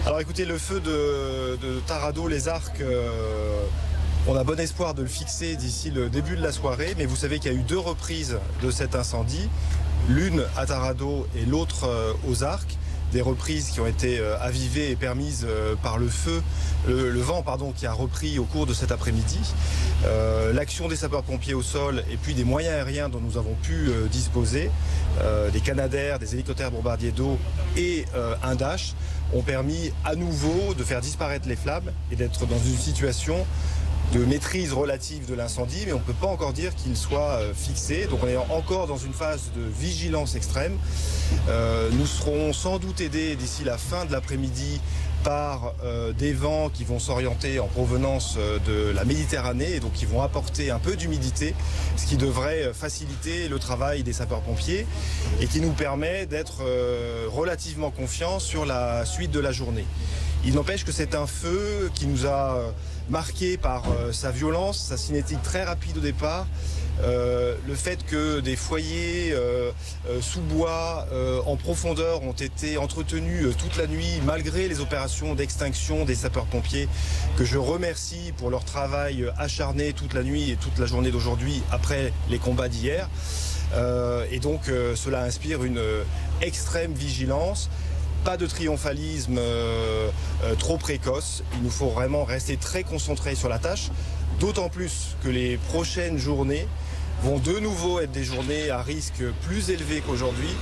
Alors écoutez, le feu de Tarandeau-les-Arcs, on a bon espoir de le fixer d'ici le début de la soirée, mais vous savez qu'il y a eu 2 reprises de cet incendie, l'une à Tarandeau et l'autre aux Arcs. Des reprises qui ont été avivées et permises par le feu, le vent qui a repris au cours de cet après-midi. L'action des sapeurs-pompiers au sol et puis des moyens aériens dont nous avons pu disposer, des Canadair, des hélicoptères bombardiers d'eau et un Dash, ont permis à nouveau de faire disparaître les flammes et d'être dans une situation de maîtrise relative de l'incendie, mais on ne peut pas encore dire qu'il soit fixé. Donc on est encore dans une phase de vigilance extrême. Nous serons sans doute aidés d'ici la fin de l'après-midi par des vents qui vont s'orienter en provenance de la Méditerranée et donc qui vont apporter un peu d'humidité, ce qui devrait faciliter le travail des sapeurs-pompiers et qui nous permet d'être relativement confiants sur la suite de la journée. Il n'empêche que c'est un feu qui nous a marqué par sa violence, sa cinétique très rapide au départ, le fait que des foyers sous bois en profondeur ont été entretenus toute la nuit malgré les opérations d'extinction des sapeurs-pompiers que je remercie pour leur travail acharné toute la nuit et toute la journée d'aujourd'hui après les combats d'hier. Et donc cela inspire une extrême vigilance. Pas de triomphalisme trop précoce. Il nous faut vraiment rester très concentrés sur la tâche, d'autant plus que les prochaines journées vont de nouveau être des journées à risque plus élevé qu'aujourd'hui,